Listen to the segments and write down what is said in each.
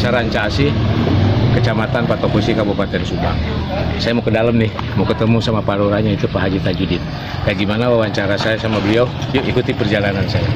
Desa Rancasi, Kecamatan Patok Besi, Kabupaten Subang. Saya mau ke dalam nih, mau ketemu sama Pak Lurahnya, itu Pak Haji Tajudin. Kayak gimana wawancara saya sama beliau? Yuk ikuti perjalanan saya.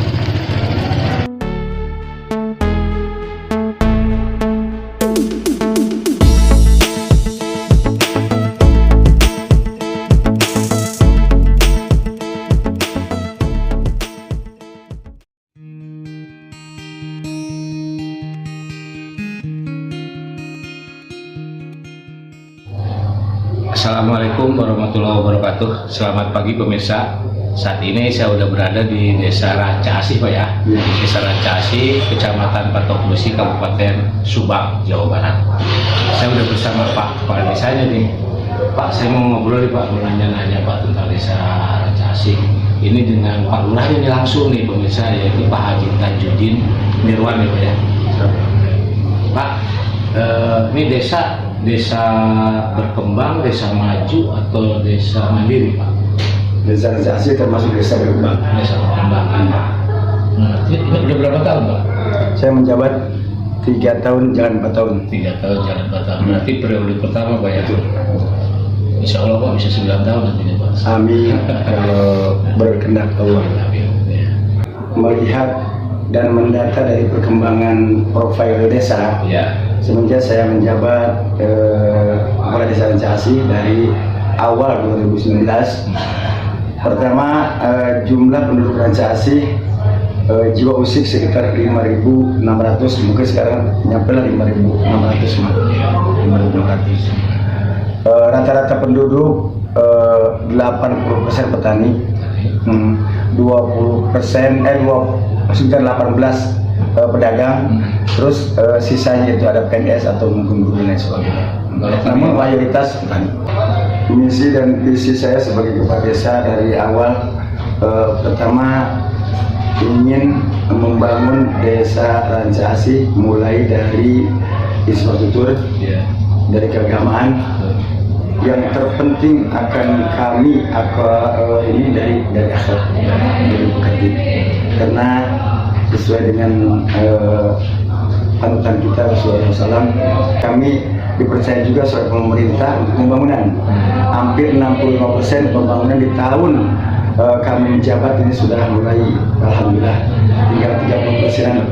Assalamualaikum warahmatullahi wabarakatuh. Selamat pagi pemirsa. Saat ini saya sudah berada di Desa Rancasi, Pak ya. Desa Rancasi, Kecamatan Patok Besi, Kabupaten Subang, Jawa Barat. Saya sudah bersama Pak Kepala Desanya nih. Pak, saya mau ngobrol nih Pak, mau nanya-nanya Pak tentang Desa Rancasi. Ini dengan Pak Lurahnya ini langsung nih pemirsa, yaitu Pak Haji Tajudin Nirwan nih Pak ya. Pak, ini desa berkembang, desa maju, atau desa mandiri, Pak? Desa Rancasi termasuk desa berkembang. Desa berkembang. Ini udah berapa tahun, Pak? Saya menjabat 3 tahun, jalan 4 tahun. 3 tahun, jalan 4 tahun. Berarti periode pertama, Pak ya? Insya Allah, Pak, bisa 9 tahun nanti, Pak. Amin. Kalau berkehendak Allah. Melihat dan mendata dari perkembangan profil desa, Ya. semenjak saya menjabat Kepala Desa Rancasi dari awal 2019. Pertama, jumlah penduduk Rancasi jiwa usik sekitar 5.600, mungkin sekarang nyampe lah 5.600. Rata-rata penduduk 80% petani, sekitar 18 pedagang, terus sisanya itu ada PNS atau mungkin guru dan sebagainya. Namun mayoritas petani. Misi dan visi saya sebagai kepala desa dari awal, pertama ingin membangun Desa Rancasi mulai dari infrastruktur, dari keagamaan. Yang terpenting akan kami ini dari akhlak, dari bukti. Karena sesuai dengan panutan kita Rasulullah SAW, kami dipercaya juga oleh pemerintah untuk pembangunan. Hampir 65% pembangunan di tahun kami menjabat ini sudah mulai, alhamdulillah, tinggal 30%.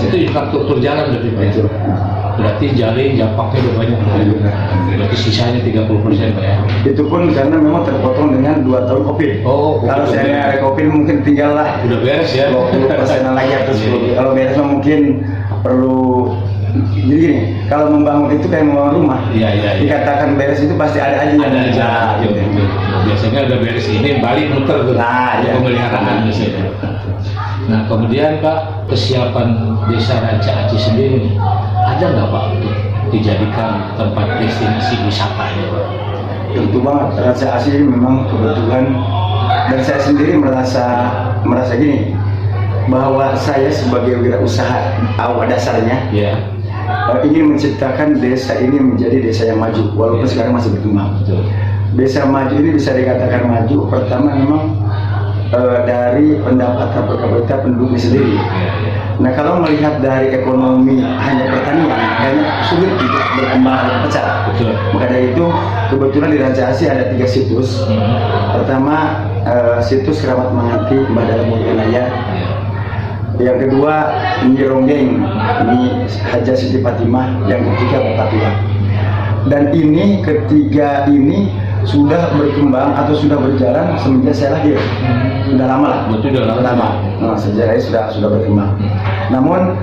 Itu infrastruktur jalan berarti, Pak? Itu. Berarti jaring, jampaknya udah banyak. Berarti sisanya 30%, Pak ya? Itu pun karena memang terpotong dengan 2 tahun COVID. Oh, kalau saya ada COVID mungkin tinggal lah udah beres ya? 20% lagi atau 10. Kalau beres mungkin perlu. Jadi gini, kalau membangun itu kayak membangun rumah. Iya. Dikatakan beres itu pasti ada aja yang Ada. Biasanya udah beres ini balik muter tuh. Pemeliharaan biasanya. Nah, kemudian Pak, kesiapan Desa Rancasi sendiri ada nggak Pak untuk dijadikan tempat destinasi wisata ini, Pak? Tentu banget, Rancasi ini memang kebetulan, dan saya sendiri merasa gini, bahwa saya sebagai wirausaha awal dasarnya, ingin menciptakan desa ini menjadi desa yang maju, walaupun sekarang masih berkembang. Desa maju ini bisa dikatakan maju, pertama memang dari pendapatan per kapita penduduknya sendiri. Nah, kalau melihat dari ekonomi hanya pertanian, banyak sulit untuk berkembang dan pecah. Maka dari itu, kebetulan di Rancasi ada 3 situs. Pertama, situs Keramat Mengati Mbah Dalam Mulyanaya. Yang kedua, Nyironggeng, ini Haja Siti Fatimah. Yang ketiga, Bapak Tua. Dan ini ketiga ini sudah berkembang atau sudah berjalan semenjak saya lahir. Sudah lama lah. Betul, sudah lama. Nah, sejarahnya sudah berkembang. Namun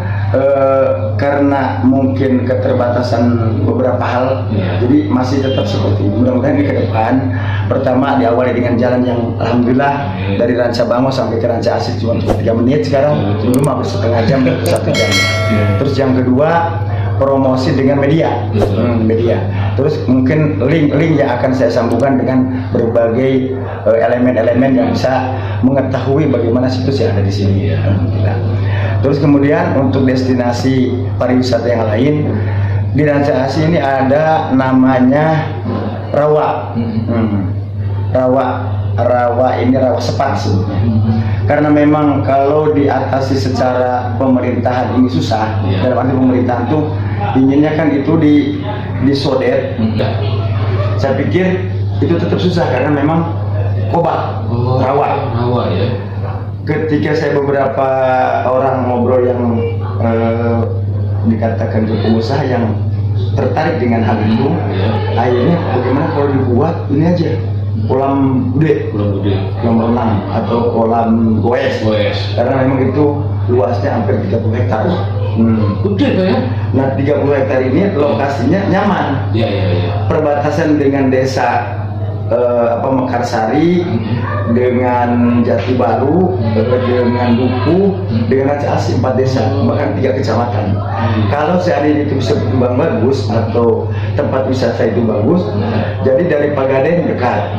karena mungkin keterbatasan beberapa hal, jadi masih tetap seperti ini. Mudah-mudahan di ke depan, pertama diawali dengan jalan yang alhamdulillah dari Rancabango sampai ke Rancasi cuma 3 menit sekarang, belum hampir setengah jam, 1 jam. Terus yang kedua, promosi dengan media. Terus mungkin link yang akan saya sambungkan dengan berbagai elemen-elemen yang bisa mengetahui bagaimana situs yang ada di sini. Terus kemudian untuk destinasi pariwisata yang lain di Rancasi ini ada namanya Rawa. Rawa rawa sepat sebetulnya. Karena memang kalau diatasi secara pemerintahan ini susah. Dalam arti pemerintahan tuh inginnya kan itu disodet. Saya pikir itu tetap susah karena memang kobak, rawa ya. Ketika saya beberapa orang ngobrol yang dikatakan ke pengusaha yang tertarik dengan hal itu, akhirnya bagaimana kalau dibuat ini aja kolam gede, kolam renang atau kolam goes, karena memang itu luasnya hampir 30 hektar. Gede tuh ya. Nah 30 hektar ini lokasinya nyaman. Perbatasan dengan desa Mekarsari, dengan Jati Baru, dengan Duku, dengan Raja Asih, 4 desa, bahkan 3 kecamatan. Kalau seandainya itu bisa berkembang bagus atau tempat wisata itu bagus, jadi dari Pagaden dekat,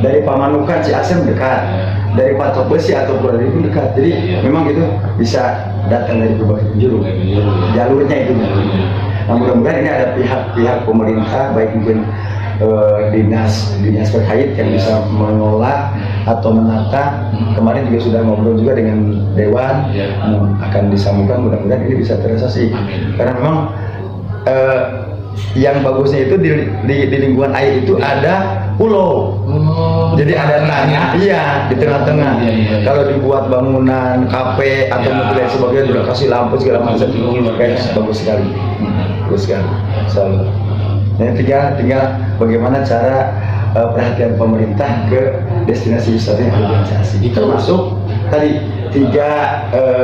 dari Pamanukan Ciasem dekat, dari Patok Besi atau Pulau itu dekat. Jadi memang itu bisa datang dari berbagai penjuru. Jalurnya itu. Nah, mudah-mudahan ini ada pihak pemerintah, baik mungkin dinas terkait yang bisa mengelola atau menata. Kemarin juga sudah ngobrol juga dengan Dewan, akan disambungkan, mudah-mudahan ini bisa terrealisasi. Karena memang yang bagusnya itu di lingkungan air itu ada pulau. Jadi ada tanah, di tengah-tengah. Kalau dibuat bangunan, kafe atau mobil dan sebagainya, sudah kasih lampu segala macam, kayaknya bagus sekali. Bagus sekali. Yang tinggal bagaimana cara perhatian pemerintah ke destinasi wisata yang berorganisasi. Itu termasuk tadi 3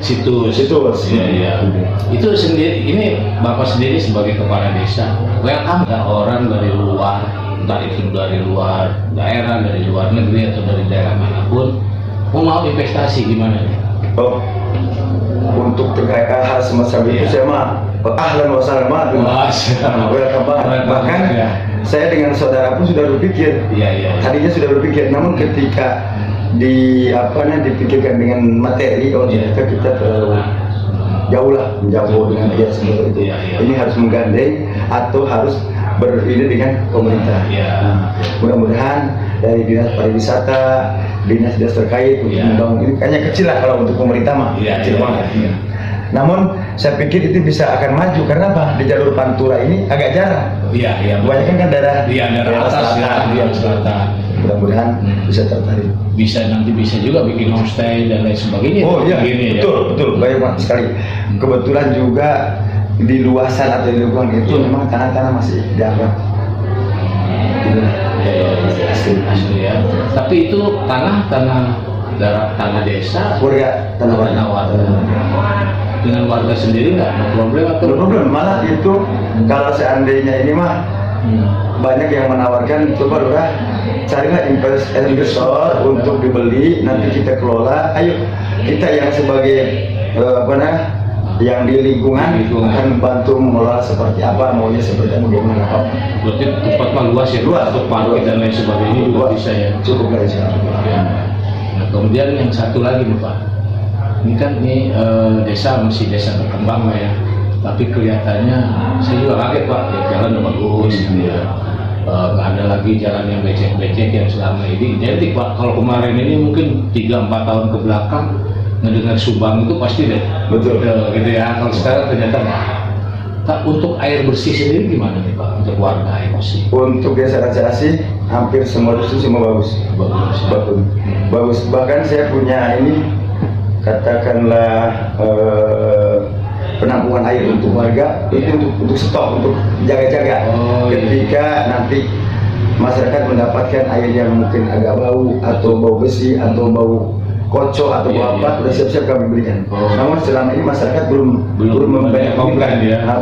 situs. Itu sendiri, ini Bapak sendiri sebagai kepala desa, welcome nggak orang dari luar, entah itu dari luar daerah, dari luar negeri atau dari daerah manapun, mau investasi gimana nih? Untuk terkait hal semacam itu saya mah ahlan wa sahlan welcome banget. Bahkan saya dengan saudara pun sudah berpikir, tadinya sudah berpikir, namun ketika dipikirkan dengan materi, kita terlalu menjauh dengan dia seperti itu. Ini harus menggandeng atau harus berini dengan pemerintah. Mudah-mudahan dari dinas pariwisata, dinas terkait untuk membangun ini, kayaknya kecil lah kalau untuk pemerintah mah, kecil banget. Namun saya pikir itu bisa akan maju karena apa? Di jalur Pantura ini agak jarang. Kebanyakan kan daerah atas, selatan. Mudah-mudahan bisa tertarik. Nanti bisa juga bikin homestay dan lain sebagainya. Betul, banyak sekali. Kebetulan juga di luasan atau di lingkungan itu memang tanah-tanah masih dianggap asli ya. Tapi itu tanah desa, tanah warga. Dengan warga sendiri nggak problem atau? Problem, malah itu kalau seandainya ini mah banyak yang menawarkan, coba udah carilah investor untuk dibeli, nanti kita kelola. Ayo kita yang sebagai yang di lingkungan akan bantu mengelola seperti apa, maunya seperti apa, bagaimana apa. Berarti tempat luas ya, untuk parkir dan lain sebagainya juga bisa ya. Cukup guys. Nah kemudian yang satu lagi nih Pak, ini kan desa masih desa berkembang ya, tapi kelihatannya saya juga kaget Pak, jalan udah bagus ya. Nggak ada lagi jalan yang becek-becek yang selama ini identik Pak. Kalau kemarin ini mungkin 3-4 tahun ke belakang ngedengar Subang itu pasti deh, betul gitu ya. Kalau sekarang ternyata untuk air bersih sendiri gimana nih Pak untuk warga air bersih? Untuk desa Raja Asih hampir semua dusun semua bagus. Bahkan saya punya ini katakanlah penampungan air untuk warga, itu untuk stok, untuk jaga-jaga. Ketika nanti masyarakat mendapatkan air yang mungkin agak bau atau bau besi atau bau kocok atau apa, sudah siap-siap kami berikan. Namun selama ini masyarakat belum komplain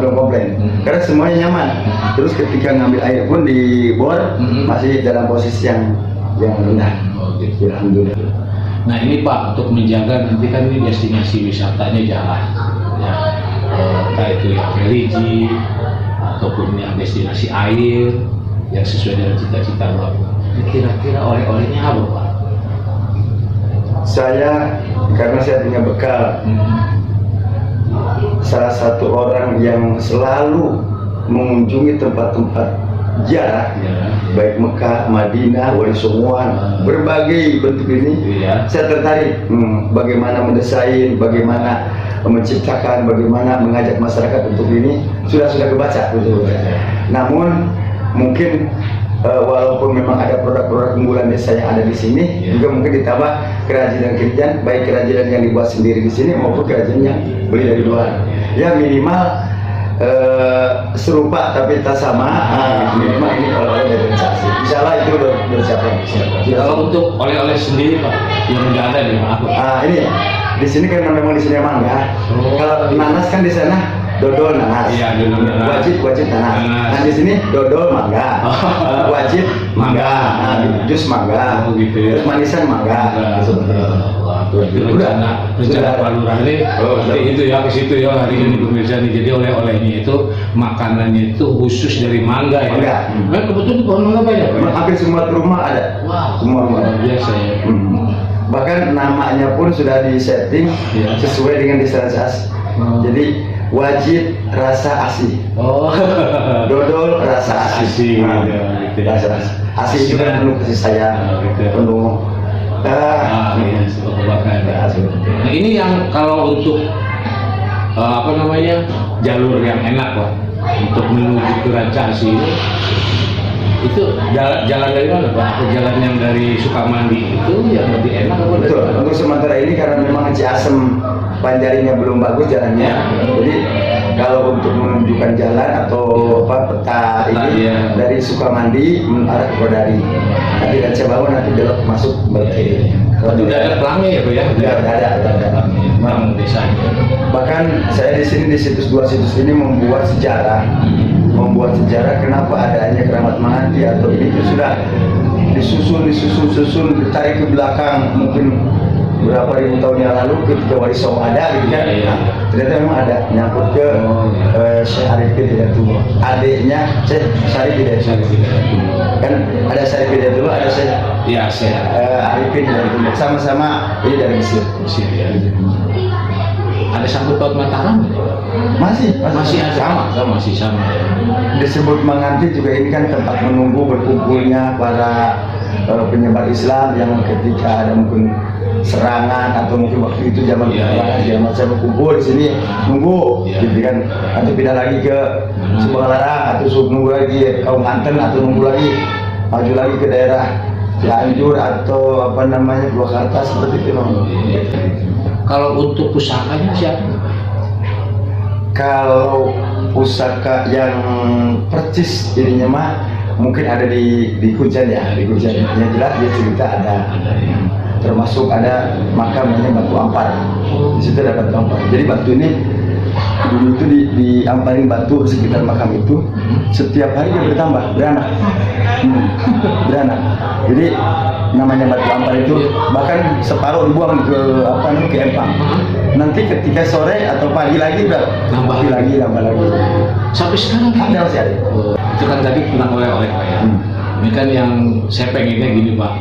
belum komplain. Karena semuanya nyaman. Terus ketika ngambil air pun di bor masih dalam posisi yang rendah. Alhamdulillah. Nah ini Pak, untuk menjaga nanti kan ini destinasi wisatanya jalan, ya, entah itu yang religi ataupun yang destinasi air yang sesuai dengan cita-cita Bapak. Kira-kira oleh-olehnya apa Pak? Karena saya punya bekal, salah satu orang yang selalu mengunjungi tempat-tempat ziarah, baik Mekah, Madinah, Wali Songoan, berbagai bentuk ini. Saya tertarik bagaimana mendesain, bagaimana menciptakan, bagaimana mengajak masyarakat untuk ini sudah kebaca. Namun mungkin walaupun memang ada produk-produk unggulan desa yang ada di sini, juga mungkin ditambah kerajinan-kerajinan, baik kerajinan yang dibuat sendiri di sini maupun kerajinan yang beli dari luar. Ya minimal serupa tapi tak sama. Minimal ini oleh-oleh dari organisasi. Insyaallah itu udah siap. Kalau untuk oleh-oleh sendiri Pak, yang udah ada di mana Pak? Ini di sini karena memang di sini mangga. Kalau nanas kan di sana dodol nanas. Iya, dodol nanas. Wajib nanas. Nah di sini dodol mangga. Wajib mangga. Nah jus mangga. Gitu ya. Terus manisan mangga. Rencana Pak Lurah ini itu ya ke situ ya hari ini pemirsa nih. Jadi oleh-olehnya itu makanannya itu khusus dari mangga ya. Nah, kebetulan pohon mangga banyak. Hampir semua rumah ada. Wow, semua rumah biasa ya. Bahkan namanya pun sudah disetting sesuai dengan desa As. Jadi wajib rasa asih. Dodol rasa asih. Rasa asih itu kan penuh kasih sayang, penuh. Nah, ini yang kalau untuk jalur yang enak Pak untuk menuju ke Ranca Asih itu jalan dari mana Pak? Atau jalan yang dari Sukamandi itu yang lebih enak apa? Betul. Untuk sementara ini karena memang Ciasem Panjarinya belum bagus jalannya, jadi kalau untuk menunjukkan jalan atau peta ini dari Sukamandi arah ke Kodari, nanti Ranca Bangun nanti belok masuk Balai. Tidak ada pelangnya ya Pak ya? Tidak ada. Memang desa. Bahkan saya di sini di dua situs ini membuat sejarah kenapa adanya Keramat Mahanti atau itu sudah disusun ditarik ke belakang mungkin berapa ribu tahun yang lalu ketika Wali Songo ada gitu kan. Ternyata memang ada nyangkut ke Syekh Arifin Hidayatullah, adiknya Syekh Syarif Hidayatullah. Kan ada Syarif Hidayatullah, ada Syekh Arifin Hidayatullah, sama-sama ini dari Mesir ya. Ada sangkut paut Mataram? Masih ada. Masih sama. Disebut Manganti juga ini kan tempat menunggu berkumpulnya para penyebar Islam yang ketika ada mungkin serangan atau mungkin waktu itu zaman saya berkumpul di sini nunggu, gitu kan. Nanti pindah lagi ke Subanglarang atau nunggu lagi kaum Banten atau nunggu lagi maju lagi ke daerah Cianjur atau Purwakarta seperti itu. Kalau untuk pusakanya siapa? Kalau pusaka yang percis ininya mah mungkin ada di Kujan ya, di Kujan. Yang jelas dia cerita ada. Termasuk ada makamnya Batu Ampar. Di situ ada Batu Ampar. Jadi batu ini dulu itu diamparin batu sekitar makam itu, setiap hari dia beranak. Jadi namanya Batu Ampar itu bahkan separuh dibuang ke empang. Nanti ketika sore atau pagi lagi udah nambah lagi. Sampai sekarang ada masih ada. Itu kan tadi tentang oleh-oleh Pak ya. Ini kan yang saya pengennya gini Pak,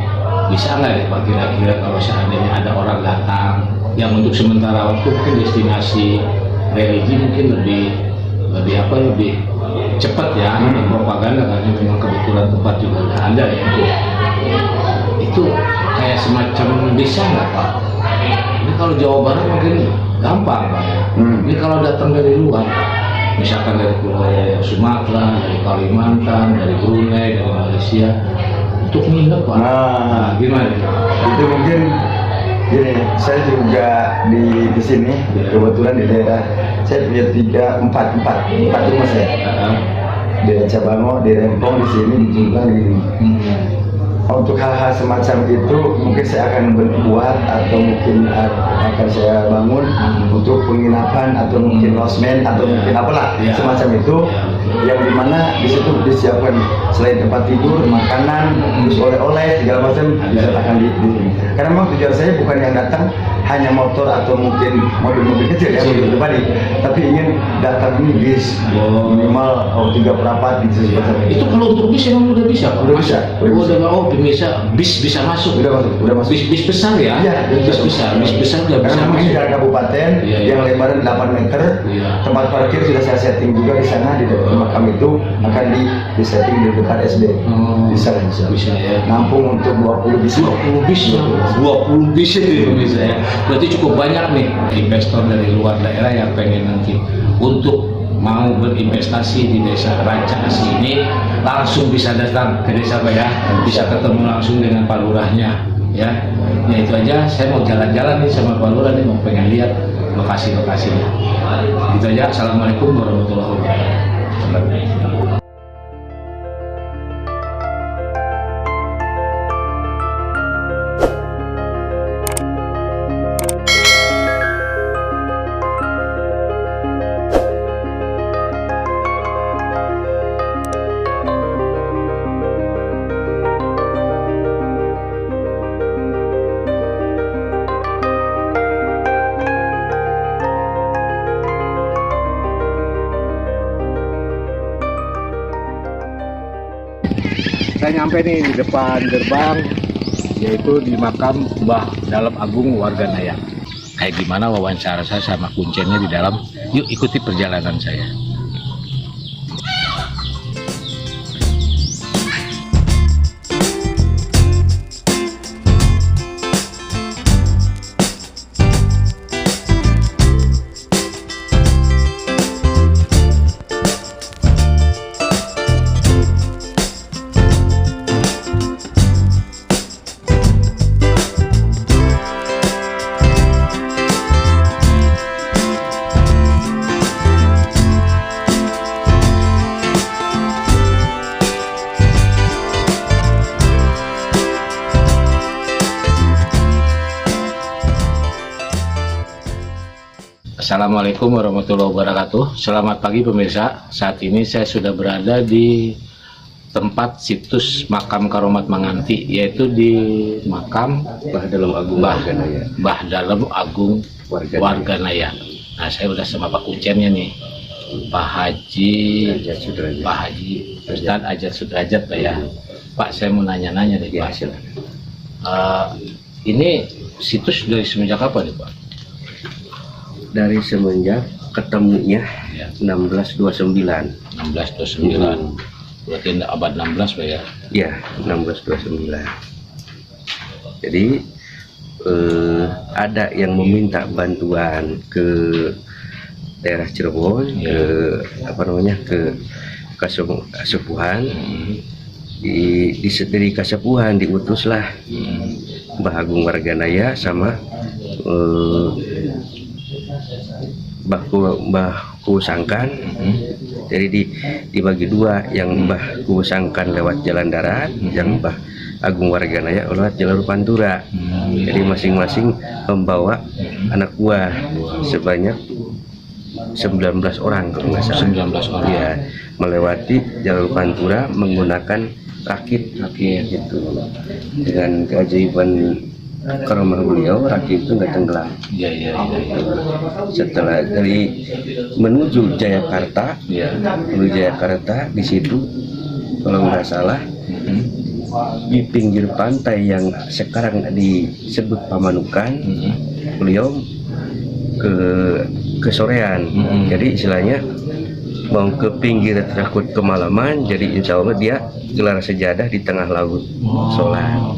bisa nggak ya Pak kira-kira kalau seandainya ada orang datang yang untuk sementara waktu mungkin destinasi religi mungkin lebih cepat ya, propaganda karena memang kebetulan tempat juga ada ya. Itu kayak semacam desa nggak Pak? Ini kalau Jawa Barat mungkin gampang Pak ya. Ini kalau datang dari luar, misalkan dari Pulau Sumatera, dari Kalimantan, dari Brunei, dari Malaysia, untuk nginep Pak. Nah, gimana? Itu mungkin gini, saya juga di sini kebetulan di daerah saya punya empat rumah saya. Di Ranca Bangun, di Rempong, di sini, di Jumlah, di sini. Untuk hal-hal semacam itu mungkin saya akan berbuat atau mungkin akan saya bangun untuk penginapan atau mungkin losmen atau mungkin apalah semacam itu, yang dimana di situ disiapkan selain tempat tidur, makanan, terus oleh-oleh segala macam disediakan di sini. Karena memang tujuan saya bukan yang datang hanya motor atau mungkin mobil-mobil kecil ya, mobil pribadi, tapi ingin datang ini bis minimal 3/4 gitu seperti itu. Itu kalau untuk bis emang udah bisa, Pak? Udah bisa. Bisa masuk. Udah masuk. Bis besar ya? Iya, bis besar udah bisa karena memang ini masuk. dari kabupaten yang lebarnya 8 meter. Tempat parkir sudah saya setting juga di sana di dekat makam itu akan di setting di dekat SD. Bisa Ya. nampung untuk 20 bis. 20 bis itu bisa ya. Berarti cukup banyak nih investor dari luar daerah yang pengen nanti untuk mau berinvestasi di desa Ranca Asih ini langsung bisa datang ke desa Pak ya, bisa ketemu langsung dengan Pak Lurahnya ya. Ya itu aja, saya mau jalan-jalan nih sama Pak Lurah nih, mau pengen lihat lokasi-lokasinya. Itu aja. Assalamualaikum warahmatullahi wabarakatuh. Saya nyampe nih di depan gerbang, yaitu di makam Mbah Dalem Agung warga Nayak. Kayak gimana wawancara saya sama kuncennya di dalam? Yuk ikuti perjalanan saya. Assalamualaikum warahmatullahi wabarakatuh. Selamat pagi pemirsa. Saat ini saya sudah berada di tempat situs makam Karomat Manganti, yaitu di makam Mbah Dalem Agung warga Nayak. Nah, saya udah sama Pak Kuncennya nih, Pak Haji Ustadz Ajat Sudrajat Pak ya. Pak, saya mau nanya-nanya nih Pak. Ini situs dari semenjak kapan nih Pak? Dari semenjak ketemunya Ya. 1629. 1629. Berarti abad 16 Pak ya? Ya, 1629. Jadi ada yang meminta bantuan ke daerah Cirebon, ke Kasepuhan. Dari Kasepuhan diutuslah Mbah Agung Warganaya sama Mbah Kusangkan. Jadi dibagi dua, yang Mbah Kusangkan lewat jalan darat, yang Mbah Agung Warganaya lewat jalur Pantura. Jadi masing-masing membawa anak buah sebanyak 19 orang kalau nggak salah. 19 orang. Ya, melewati jalur Pantura menggunakan rakit gitu. Dengan keajaiban karomah beliau, rakit itu nggak tenggelam. Iya. Setelah dari menuju Jayakarta, di situ kalau nggak salah di pinggir pantai yang sekarang disebut Pamanukan, beliau ke sorean. Jadi istilahnya mau ke pinggir takut kemalaman, jadi insya Allah dia gelar sejadah di tengah laut,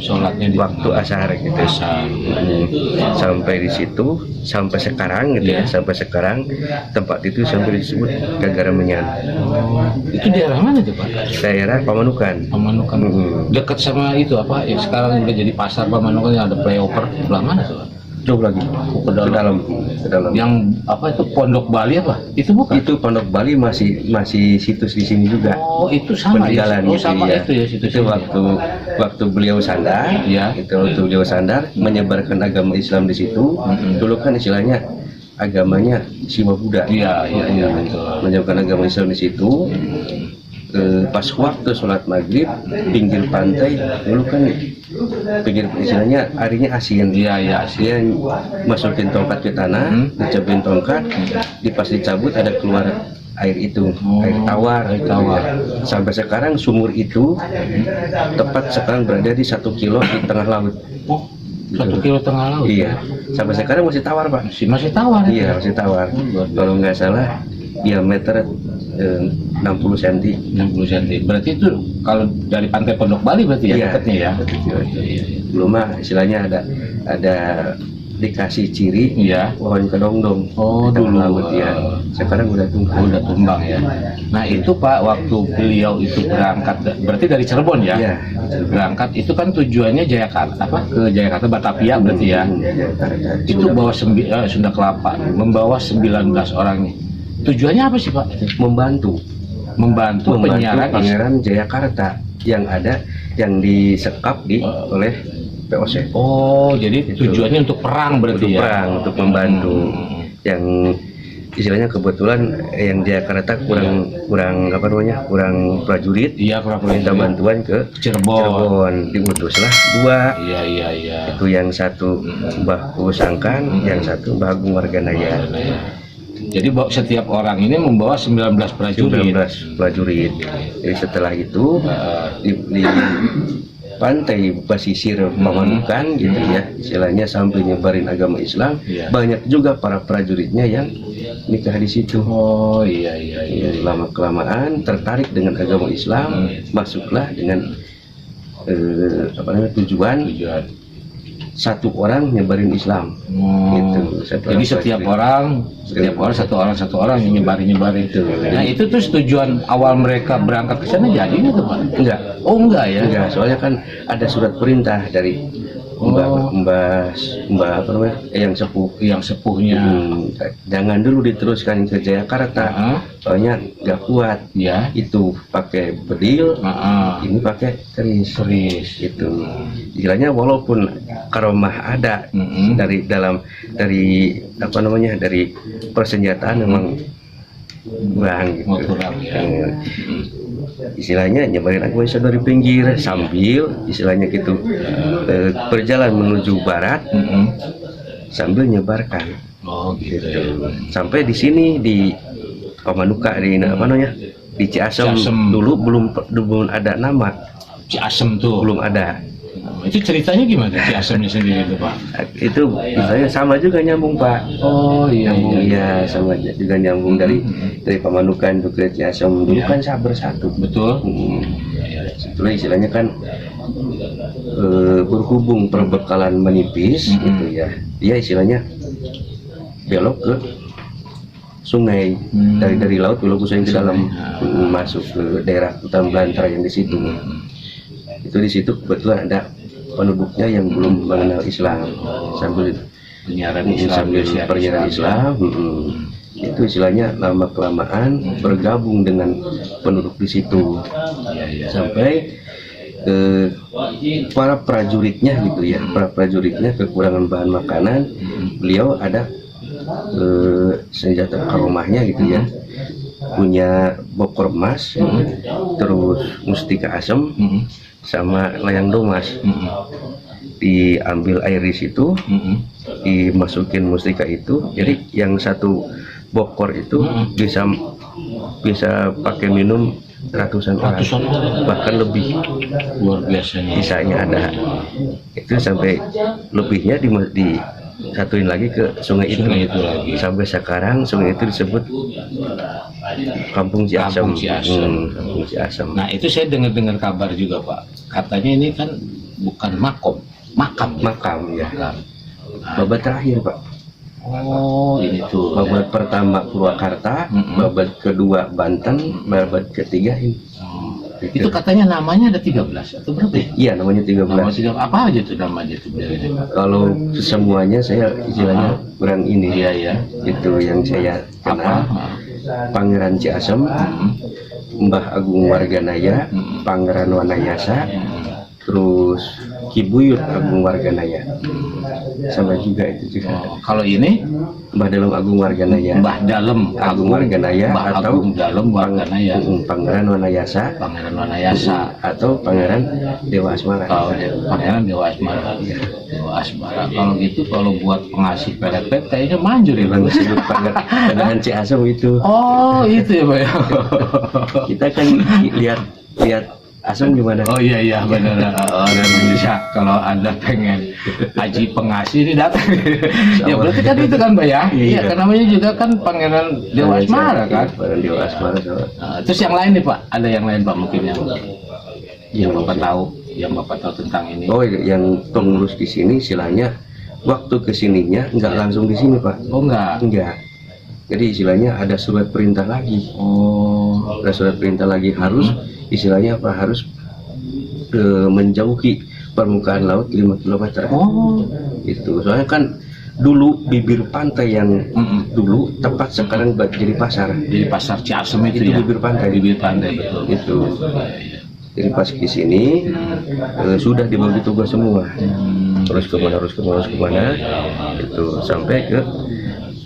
sholatnya di waktu asar gitu. Sampai di situ sampai sekarang gitu ya, sampai sekarang tempat itu sampai disebut Gagaramenyan. Itu daerah mana tuh Pak? Daerah Pamanukan. Dekat sama itu apa? Ya sekarang udah jadi pasar Pamanukan yang ada flyover. Sebelah mana tuh Pak? Jauh lagi ke dalam. Yang apa itu Pondok Bali apa? Itu bukan? Itu Pondok Bali masih situs di sini juga. Oh, itu sama peninggalan ya? Oh, gitu, sama ya. itu ya situs. Itu waktu beliau sandar, waktu beliau sandar menyebarkan agama Islam di situ. Dulu kan istilahnya agamanya Siwa Buddha. Iya betul. Menyebarkan agama Islam di situ. pas waktu sholat maghrib pinggir pantai dulu kan pinggir istilahnya airnya asin. Iya. Dia masukin tongkat ke tanah, dicabin tongkat, pas dicabut ada keluar air itu, air tawar. Sampai sekarang sumur itu tepat sekarang berada di 1 kilo di tengah laut. 1 kilo tengah laut. Iya. Sampai sekarang masih tawar, Pak. Masih tawar. Iya, masih tawar. Kalau nggak salah diameter 60 cm. 60 cm. Berarti itu kalau dari pantai Pondok Bali berarti ya dekatnya ya. Iya. Dulu mah istilahnya ada dikasih ciri pohon kedongdong. Oh, dulu laut ya. Sekarang udah tumbang ya. Nah, itu Pak waktu beliau itu berangkat berarti dari Cirebon ya? Iya. Berangkat itu kan tujuannya Jayakarta ke Jayakarta Batavia berarti ya. Itu bawa Sunda Kelapa, membawa 19 orang nih. Tujuannya apa sih Pak? Membantu penyiaran Jayakarta yang disekap oleh POC. Oh, jadi tujuannya untuk perang berarti ya? Perang, untuk membantu. Yang istilahnya kebetulan yang Jakarta kurang prajurit. Iya, minta bantuan ke Cirebon. Diutuslah 2. Iya. Itu yang satu Mbah Kusangkan, yang satu Mbah Agung Warganaya. Jadi setiap orang ini membawa 19 prajurit. Jadi setelah itu di pantai pesisir Pamanukan gitu ya, istilahnya sampai nyebarin agama Islam, banyak juga para prajuritnya yang nikah di situ. Oh iya. Lama kelamaan tertarik dengan agama Islam, masuklah dengan tujuan satu orang nyebarin Islam. Gitu. Jadi setiap orang satu orang yang nyebarin itu. Nah itu tuh tujuan awal mereka berangkat ke sana jadi nggak tuh Pak? Enggak. Oh enggak ya? Enggak, soalnya kan ada surat perintah dari Mbah yang sepuhnya. Jangan dulu diteruskan ke Jayakarta, soalnya nggak kuat. Ya. Itu pakai bedil, ini pakai keris. Itu. Istilahnya walaupun karomah ada dari persenjataan memang kurang gitu. Istilahnya nyebarin agama Islam dari pinggir sambil istilahnya gitu berjalan menuju barat sambil nyebarkan. Oh gitu. Sampai di sini di Pamanuka di Ciasem. Dulu belum ada nama. Ciasem tuh belum ada. Itu ceritanya gimana Ciasemnya sendiri itu Pak? Itu misalnya sama juga nyambung Pak. Oh iya. Sama juga nyambung dari Pamanukan ke Ciasem. Dulu kan bersatu. Betul. Setelah istilahnya kan berhubung perbekalan menipis gitu ya. Dia istilahnya belok ke sungai dari laut belok ke sungai ke dalam masuk ke daerah hutan belantara yang di situ. Itu di situ kebetulan ada penduduknya yang belum mengenal Islam sambil penyiaran Islam. Itu istilahnya lama kelamaan bergabung dengan penduduk di situ sampai para prajuritnya gitu ya, para prajuritnya kekurangan bahan makanan, beliau ada senjata karomahnya gitu ya, punya bokor emas, terus mustika asem, sama layang domas. Diambil air di situ, dimasukin mustika itu, jadi yang satu bokor itu bisa pakai minum ratusan orang, bahkan lebih. Luar biasa. Sisanya ada itu sampai lebihnya disatuin lagi ke sungai itu lagi. Sampai sekarang sungai itu disebut Kampung Ciasem. Kampung Ciasem. Nah itu saya dengar kabar juga Pak, katanya ini kan bukan makam ya. Babat terakhir Pak. Oh ini tuh. Babat pertama Purwakarta, babat kedua Banten, babat ketiga ini. Itu katanya namanya ada 13 atau berapa? Iya namanya 13. Apa aja tuh namanya tuh? Kalau semuanya saya istilahnya kurang ini. Iya. Itu yang saya kenal. Pangeran Ciasem, Mbah Agung Warganaya, Pangeran Wanayasa, terus Kibuyut Agung Warganaya sama juga itu juga. Kalau ini Mbah Dalem Agung Warganaya, Mbah Dalem Agung Warganaya, Mbah atau Agung Dalem Warganaya, Pangeran Wanayasa, Pangeran Wanayasa, atau Pangeran Dewa Asmara. Oh, Pangeran Dewa Asmara. Dewa Asmara. Kalau gitu, kalau buat pengasih pelet-pelet kayaknya manjur ya Bang. Disebut Pangeran Ciasem itu. Oh, itu ya Pak ya. Kita kan lihat Asem gimana? Oh iya benar. Dan bisa kalau Anda pengen haji pengasih ini datang. Ya berarti kan itu kan Pak ya. Iya, kan namanya juga kan Pangeran Dewa Asmara kan. Pangeran Dewa Asmara. Terus yang lain nih Pak, ada yang lain Pak mungkin yang Bapak tahu tentang ini. Oh, yang pengurus di sini istilahnya waktu kesininya nggak langsung di sini Pak. Oh enggak. Jadi istilahnya ada surat perintah lagi. Oh, Ada surat perintah lagi harus istilahnya apa, harus menjauhi permukaan laut 5 km. Oh, Itu soalnya kan dulu bibir pantai yang dulu tepat sekarang jadi pasar. jadi pasar Ciasem itu Itu ya. bibir pantai. Bibir pantai betul. Itu. Jadi pas ke sini sudah dibagi tugas semua. Harus kemana itu sampai ke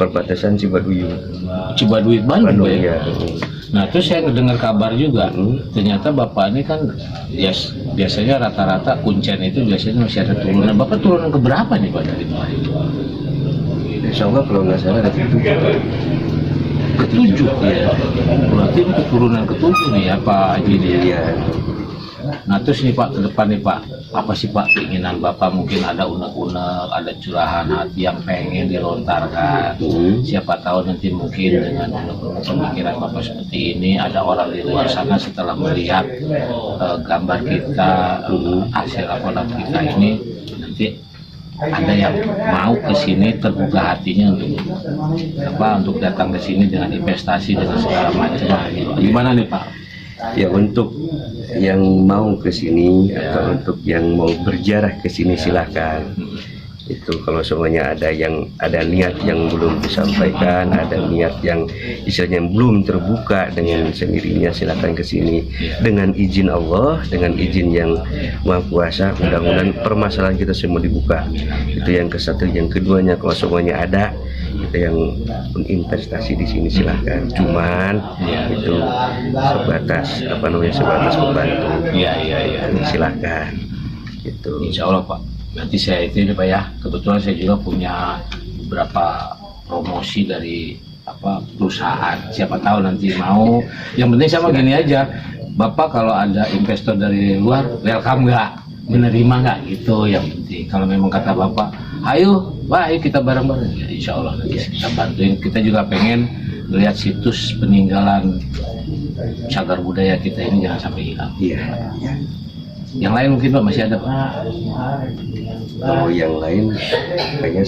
perbatasan Cibaduyut Bandung Pak ya. ya. Nah terus saya dengar kabar juga, ternyata Bapak ini kan biasanya rata-rata kuncen itu biasanya masih ada turunan. Bapak turunan ke berapa nih Pak dari Pak? Insya Allah kalau nggak salah ada Ketujuh ya. Berarti ini keturunan ketujuh nih ya Pak Haji ini ya. Iya. Nah terus nih Pak, ke depan nih Pak, apa sih Pak keinginan Bapak? Mungkin ada unek-unek, ada curahan hati yang pengen dilontarkan. Siapa tahu nanti mungkin dengan unek-unek pemikiran Bapak seperti ini, ada orang di luar sana setelah melihat gambar kita, hasil laporan kita ini, nanti ada yang mau ke sini terbuka hatinya untuk datang ke sini dengan investasi dengan segala macam. Gimana nih Pak? Ya untuk yang mau ke sini atau untuk yang mau berjarah ke sini silahkan. Itu kalau semuanya ada niat yang belum disampaikan, ada niat yang istilahnya belum terbuka dengan sendirinya, silahkan ke sini dengan izin Allah, dengan izin yang Maha Kuasa. Mudah-mudahan permasalahan kita semua dibuka. Itu yang ke satu. Yang keduanya, kalau semuanya ada kita yang investasi di sini silahkan. Cuman itu sebatas sebatas membantu. Iya. Silahkan. Gitu. Insya Allah Pak. Nanti saya itu Pak ya. Kebetulan saya juga punya beberapa promosi dari perusahaan. Siapa tahu nanti mau. Yang penting sama gini aja. Bapak kalau ada investor dari luar, welcome nggak? Menerima nggak gitu yang penting. Kalau memang kata Bapak, ayo kita bareng-bareng, ya insya Allah nanti kita bantuin. Kita juga pengen lihat situs peninggalan cagar budaya kita ini jangan sampai hilang. Iya. Yang lain mungkin Pak masih ada Pak. Kalau yang lain kayaknya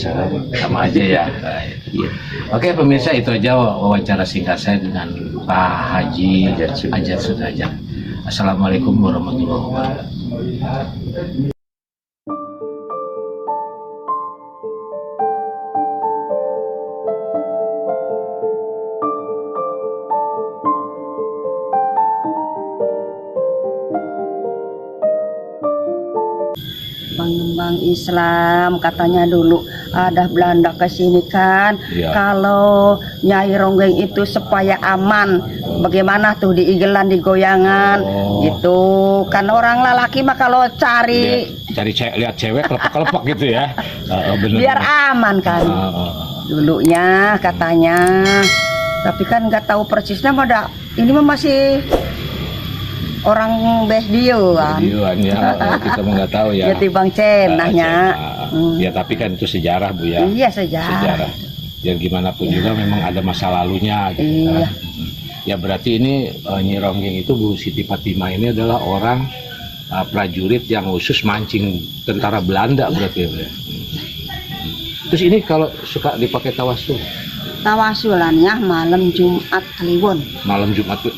sama aja ya. Iya. Oke pemirsa, itu aja wawancara singkat saya dengan Pak Haji Ajat Sudrajat. Assalamualaikum warahmatullahi wabarakatuh. Pengembang Islam katanya dulu ada Belanda ke sini kan. Kalau Nyai Ronggeng itu supaya aman, bagaimana tuh di igelan, di goyangan gitu kan. Orang lelaki mah kalau cari lihat cewek kelepek-kelepek gitu ya. Bener. Biar aman kan. Dulunya katanya. Tapi kan nggak tahu persisnya pada ini mah masih orang Besdio kan. Ya, kita mah nggak tahu ya. Jadi Bang Cenahnya. Ya tapi kan itu sejarah Bu ya. Iya sejarah. Biar gimana pun juga memang ada masa lalunya gitu. Iya. Ya berarti ini Nyi Ronggeng itu Bu Siti Fatimah ini adalah orang prajurit yang khusus mancing tentara Belanda berarti ya. Terus ini kalau suka dipakai tawasul. Tawasulannya malam Jumat Kliwon.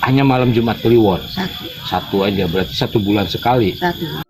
Hanya malam Jumat Kliwon. Satu Aja berarti 1 bulan sekali. 1 bulan.